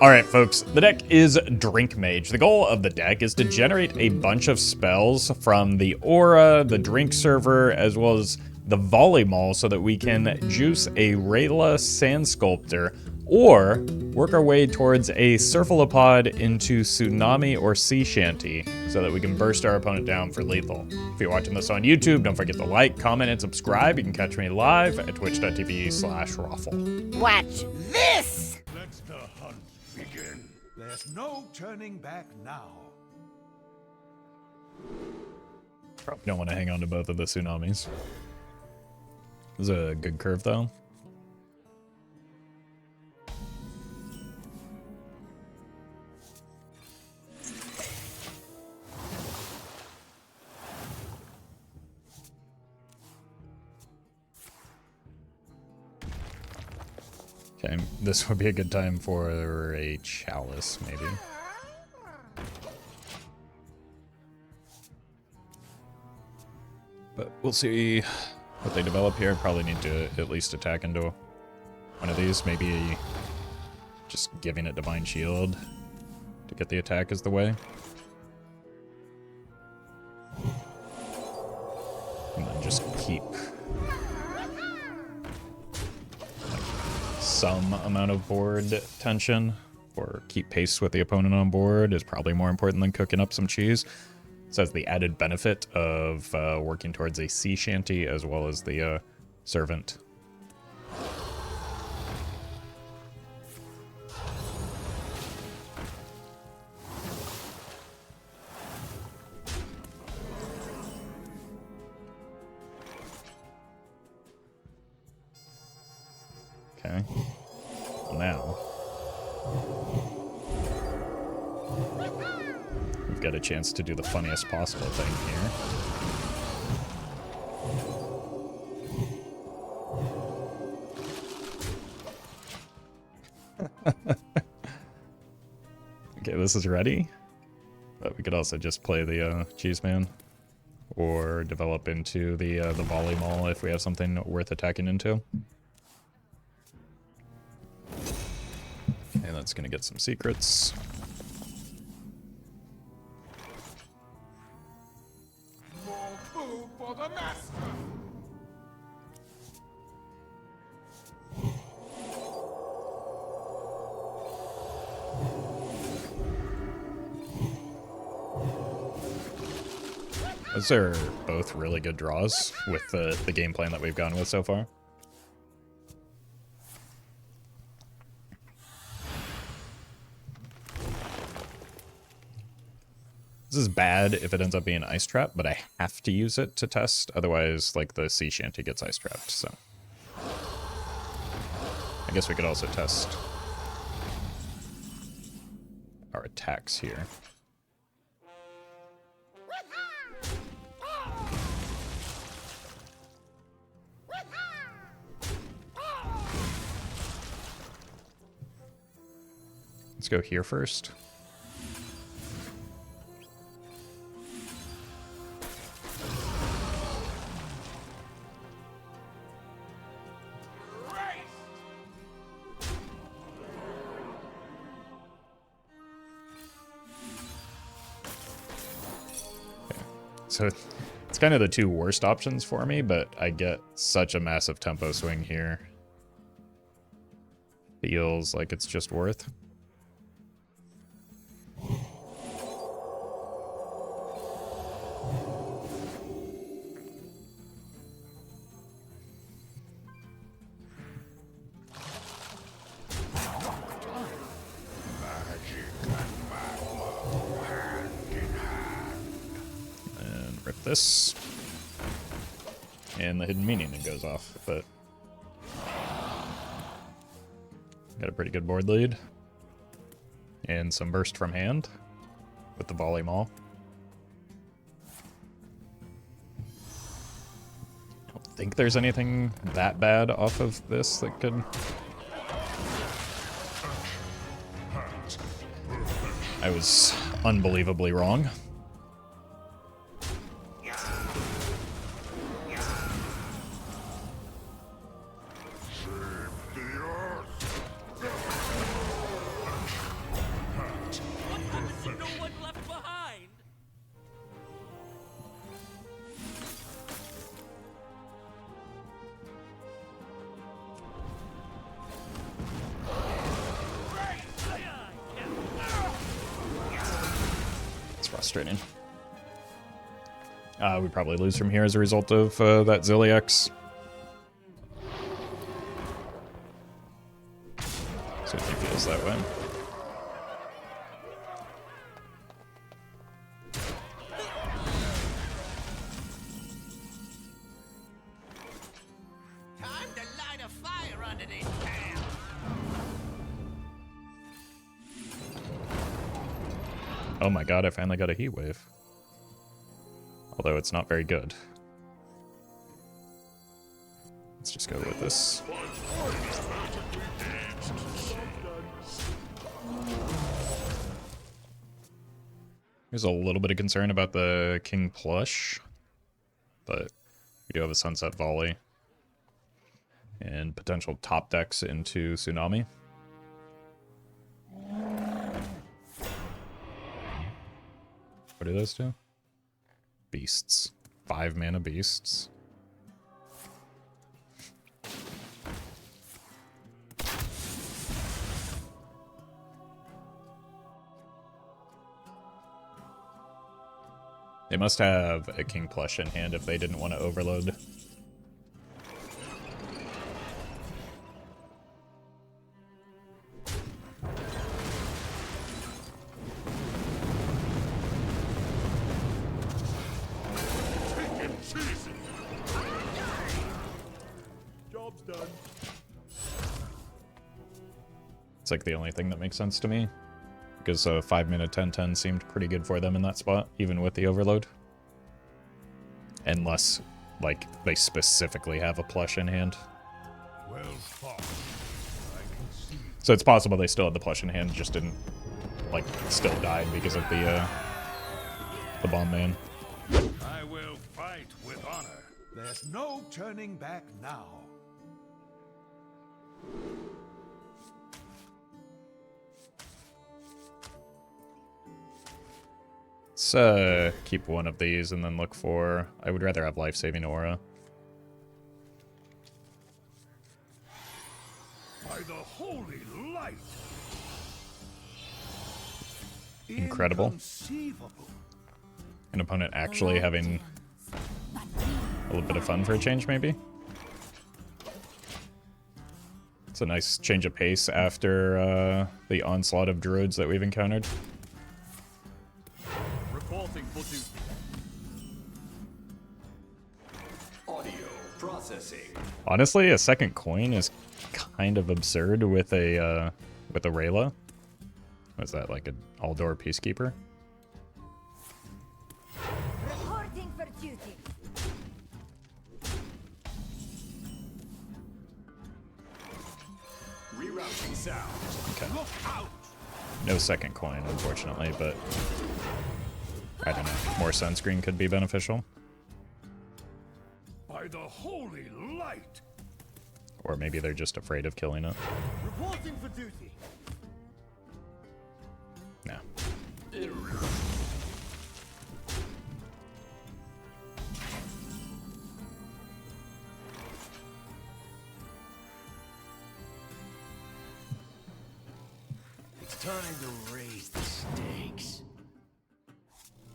Alright folks, the deck is Drink Mage. The goal of the deck is to generate a bunch of spells from the Aura, the Drink Server, as well as the Volley Maul so that we can juice a Raylla Sand Sculptor, or work our way towards a Surfalopod into Tsunami or Sea Shanty so that we can burst our opponent down for lethal. If you're watching this on YouTube, don't forget to like, comment, and subscribe. You can catch me live at twitch.tv/Roffle. Watch this! Let the hunt begin. There's no turning back now. Probably don't want to hang on to both of the Tsunamis. This is a good curve though. Okay, this would be a good time for a chalice, maybe. But we'll see what they develop here. Probably need to at least attack into one of these. Maybe just giving it Divine Shield to get the attack is the way. And then just keep some amount of board tension, or keep pace with the opponent on board is probably more important than cooking up some cheese. This has the added benefit of working towards a sea shanty as well as the servant. Okay. Now we've got a chance to do the funniest possible thing here. Okay, this is ready. But we could also just play the Cheese Man, or develop into the Volley Maul if we have something worth attacking into. Okay, that's gonna get some secrets. More food for the master. Those are both really good draws with the game plan that we've gone with so far. This is bad if it ends up being Ice Trap, but I have to use it to test, otherwise, like, the Sea Shanty gets Ice Trapped, so. I guess we could also test our attacks here. Let's go here first. So it's kind of the two worst options for me, but I get such a massive tempo swing here. Feels like it's just worth. This and the hidden meaning that goes off, but got a pretty good board lead and some burst from hand with the Volley Maul. I don't think there's anything that bad off of this that could. I was unbelievably wrong. Frustrating. We probably lose from here as a result of that Zilliax. Certainly feels that way. Time to light a fire under this town. Oh my god, I finally got a heat wave. Although it's not very good. Let's just go with this. There's a little bit of concern about the King Plush, but we do have a Sunset Volley and potential top decks into Tsunami. What do those do? Beasts. 5 mana beasts. They must have a King Plush in hand if they didn't want to overload. Job's done. It's like the only thing that makes sense to me. Because 5 mana 10/10 seemed pretty good for them in that spot, even with the overload. Unless, like, they specifically have a plush in hand. Well fought. I can see. So it's possible they still had the plush in hand, just didn't, like, still died because of the bomb man. I will fight with honor. There's no turning back now. Let's keep one of these and then look for... I would rather have Lifesaving Aura. By the holy light. Incredible. Inconceivable. An opponent actually having a little bit of fun for a change, maybe? It's a nice change of pace after the onslaught of druids that we've encountered. Reporting for duty. Audio processing. Honestly, a second coin is kind of absurd with a Raylla. Was that like an all-door peacekeeper? Reporting for duty. Rerouting sound. Okay. Look out. No second coin, unfortunately, but I don't know. More sunscreen could be beneficial. By the holy light. Or maybe they're just afraid of killing it. Reporting for duty. No. It's time to raise the stakes.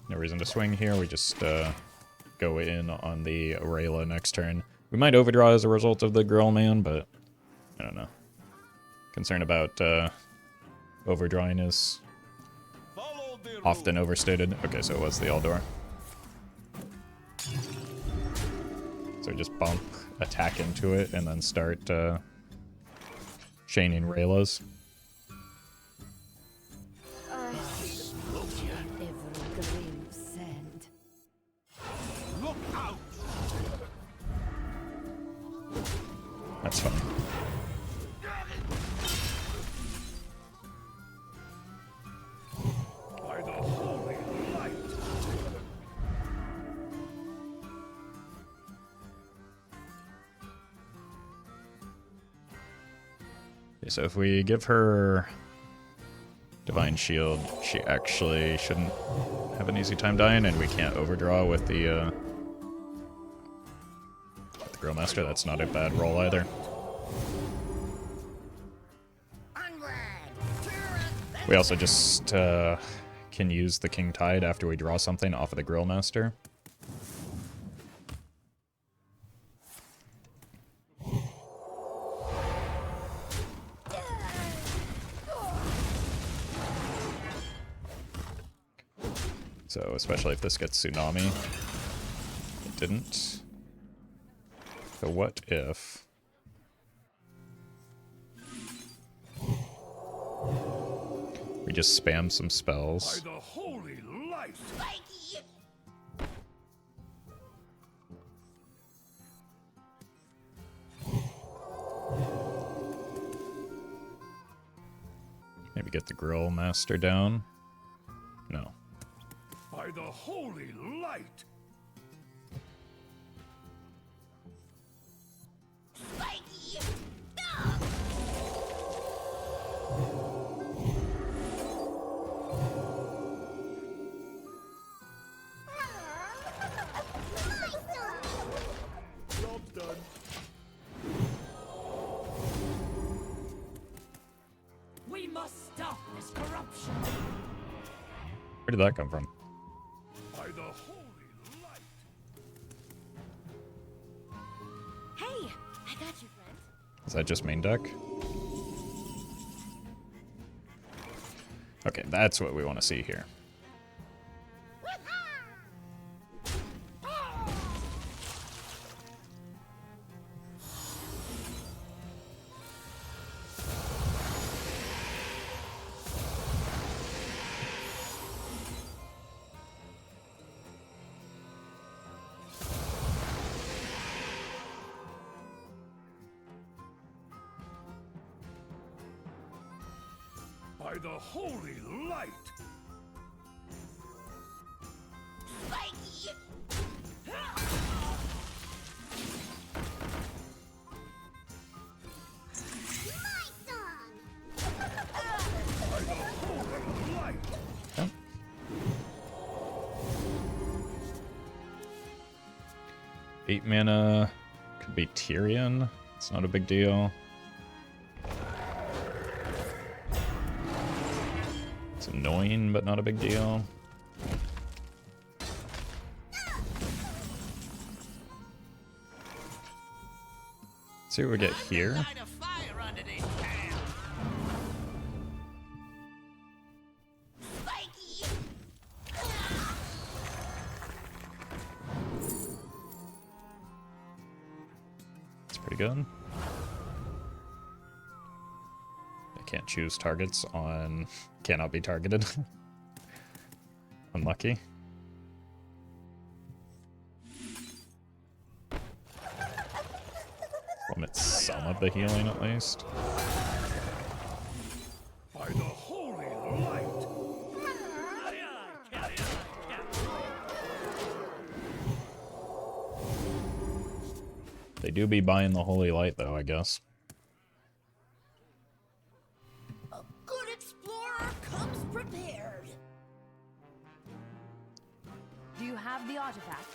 No reason to swing here. We just go in on the Raylla next turn. We might overdraw as a result of the Grill Man, but I don't know. Concern about overdrawing is often overstated. Okay, so it was the Aldor. So just bump, attack into it, and then start chaining Rayllas. Every grain of sand. Look out. That's fine. By the holy light. Okay, so if we give her Divine Shield, she actually shouldn't have an easy time dying, and we can't overdraw with the Grillmaster. That's not a bad roll either. Onward. We also just can use the King Tide after we draw something off of the Grillmaster. So, especially if this gets Tsunami. It didn't. So what if... we just spam some spells? By the holy light! Maybe get the Grillmaster down? No. By the holy light! Job's done. We must stop this corruption. Where did that come from? By the holy light! Hey, I got you, friend. Is that just main deck? Okay, that's what we want to see here. By the holy light! By the holy light! Okay. 8 mana. Could be Tyrion. It's not a big deal. It's annoying, but not a big deal. Let's see what we get here. Light a fire under this town. It's pretty good. I can't choose targets on... cannot be targeted. Unlucky. Limit some of the healing at least. By the holy light! They do be buying the holy light though, I guess. A good explorer comes prepared. Do you have the artifact?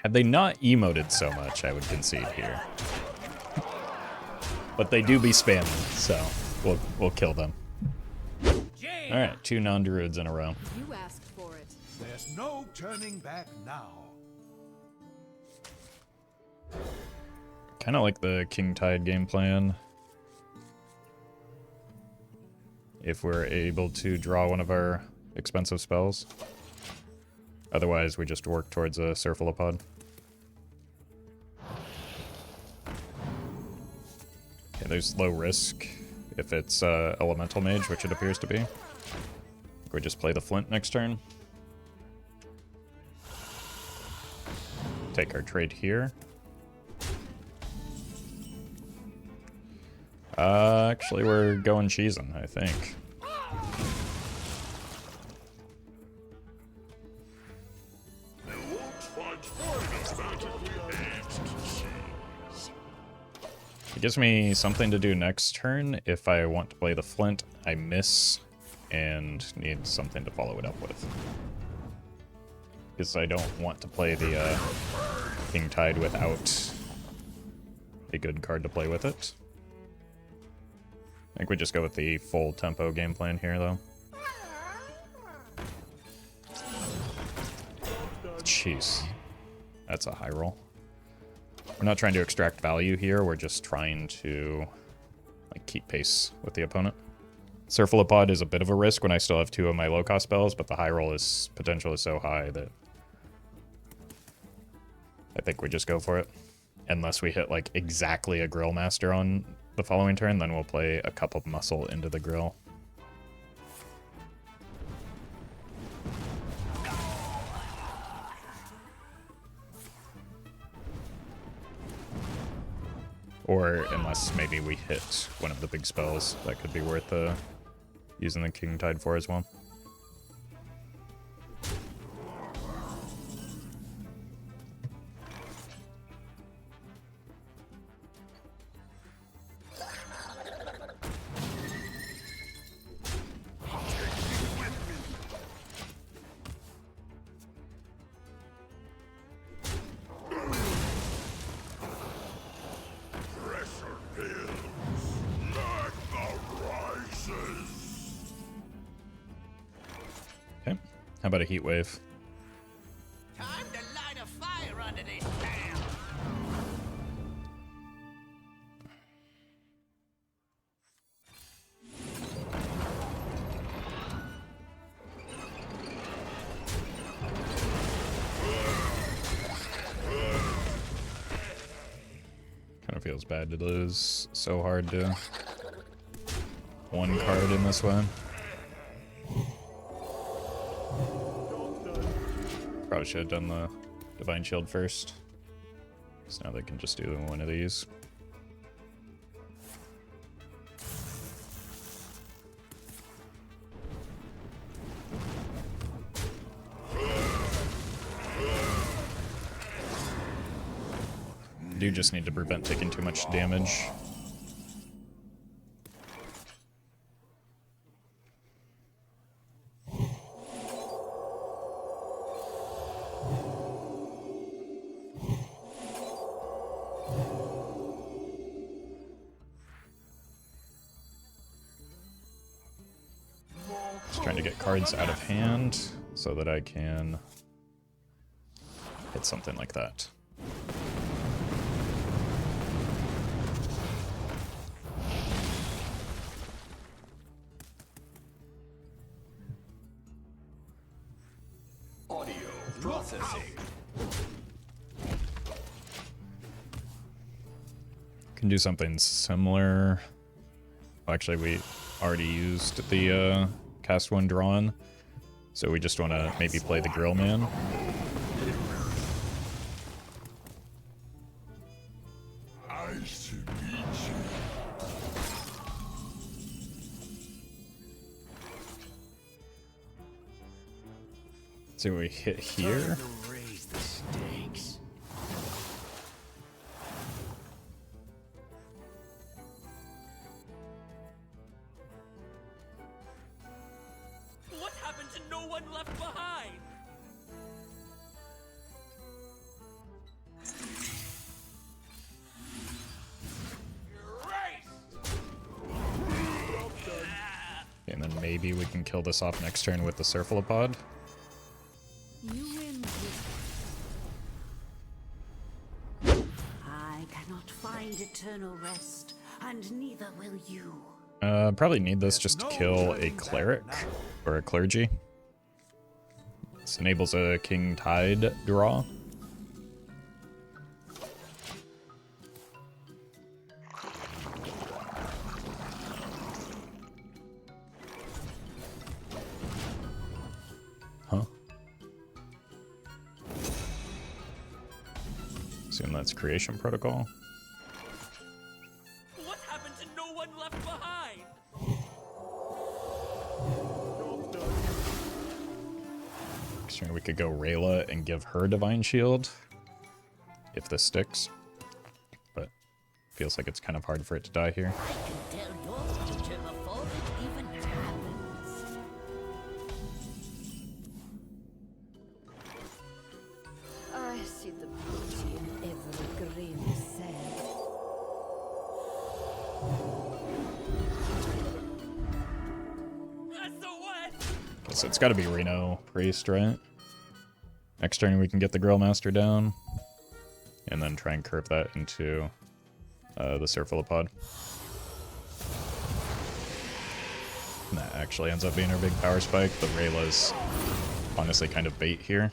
Had they not emoted so much, I would concede here. But they do be spamming, so we'll kill them. Alright, 2 non-druids in a row. You asked for it. There's no turning back now. Kind of like the King Tide game plan. If we're able to draw one of our expensive spells. Otherwise, we just work towards a Surfalopod. Okay, there's low risk if it's Elemental Mage, which it appears to be. We just play the Flint next turn. Take our trade here. Actually, we're going cheesing, I think. He Gives me something to do next turn. If I want to play the Flint, I miss and need something to follow it up with. Because I don't want to play the King Tide without a good card to play with it. I think we just go with the full tempo game plan here, though. Jeez. That's a high roll. We're not trying to extract value here, we're just trying to like keep pace with the opponent. Surfalopod is a bit of a risk when I still have 2 of my low-cost spells, but the high roll is potential is so high that I think we just go for it. Unless we hit like exactly a Grillmaster on the following turn, then we'll play a Cup of Muscle into the Grill. Or unless maybe we hit one of the big spells, that could be worth using the King Tide for as well. How about a heat wave? Time to light a fire under this town. Kind of feels bad to lose so hard to one card in this way. Probably should have done the Divine Shield first. So now they can just do one of these. Do just need to prevent taking too much damage. Trying to get cards out of hand so that I can hit something like that. Audio processing. Can do something similar. Actually, we already used the cast one drawn, so we just want to maybe play the Grill Man. So we hit here. Raise the stakes. What happened to no one left behind? And then maybe we can kill this off next turn with the Surfalopod. You win. I cannot find eternal rest, and neither will you. Probably need this just to kill a cleric or a clergy. This enables a King Tide draw. Huh? Assume that's Creation Protocol. What happened to no one left behind? Sure, we could go Raylla and give her Divine Shield if this sticks, but feels like it's kind of hard for it to die here. I can tell your future before it even happens. I see the beauty in every grain of sand. That's the one! So it's got to be Reno Priest, right? Next turn we can get the Grillmaster down. And then try and curve that into the Surfalopod. And that actually ends up being our big power spike. The Raylla's honestly kind of bait here.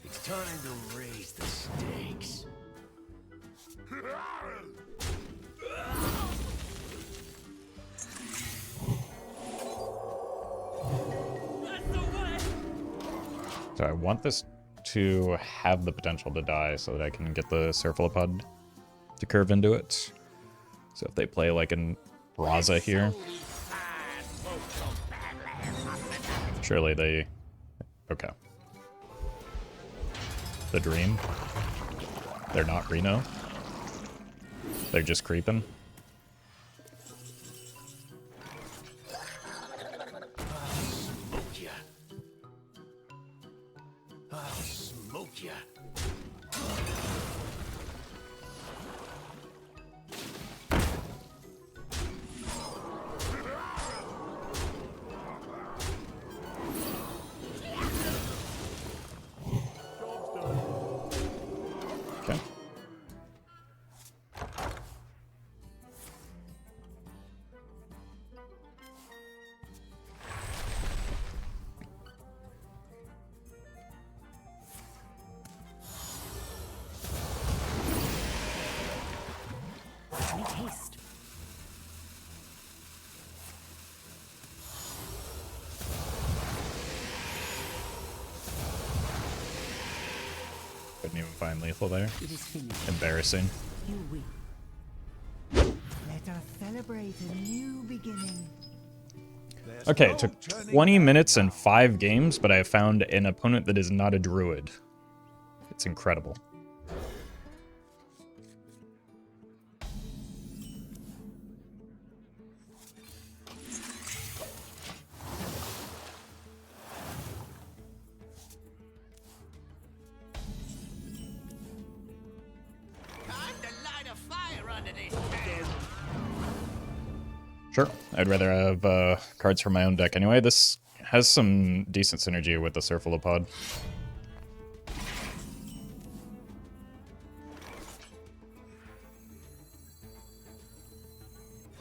It's time to raise the stakes. So I want this to have the potential to die so that I can get the Surfalopod to curve into it. So if they play like an Raza here, surely they... Okay. The Dream. They're not Reno. They're just creeping. Smoke ya. Okay. Make haste. Couldn't even find lethal there. It is finished. Embarrassing. You win. Let us celebrate a new beginning. There's Okay, no it took turning 20 back minutes now. and 5 games, but I have found an opponent that is not a druid. It's incredible. Time to light a fire under this town. Sure, I'd rather have cards from my own deck anyway. This has some decent synergy with the Surfalopod.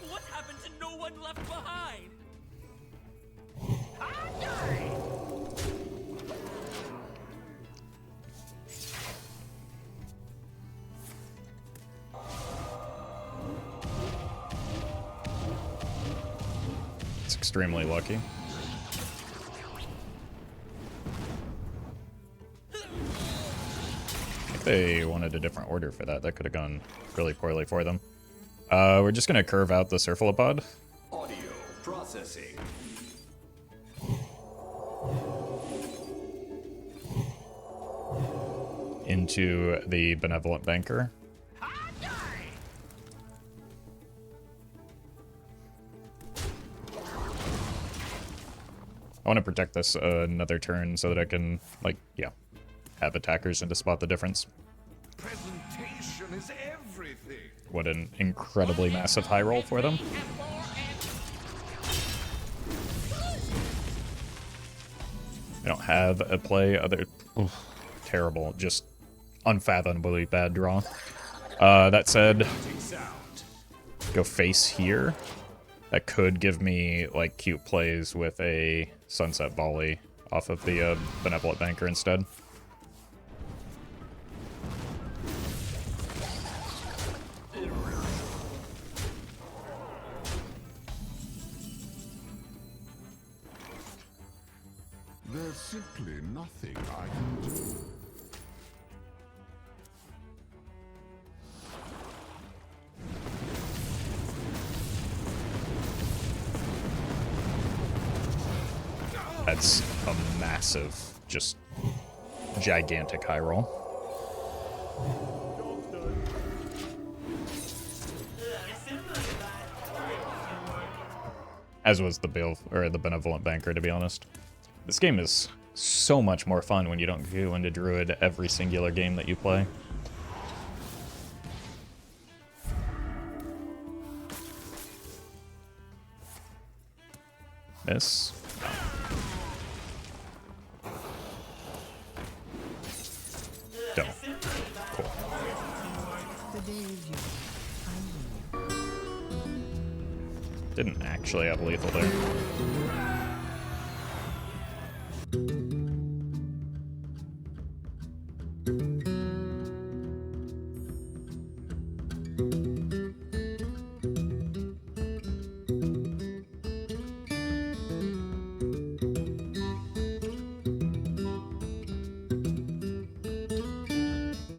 What happened to no one left behind? It's extremely lucky. I think they wanted a different order for that. That could have gone really poorly for them. We're just gonna curve out the Surfalopod. Audio processing. Into the Benevolent Banker. I want to protect this another turn so that I can, like, yeah, have attackers and to spot the difference. Presentation is everything. What an incredibly massive high roll for them. I don't have a play other... Oof, terrible, just unfathomably bad draw. That said, go face here. That could give me, like, cute plays with a Sunset Volley off of the Benevolent Banker instead. There's simply nothing I can do. That's a massive, just gigantic high roll. As was the the Benevolent Banker, to be honest. This game is so much more fun when you don't go into Druid every singular game that you play. Miss. Don't. Cool. The day is yours. Didn't actually have lethal there.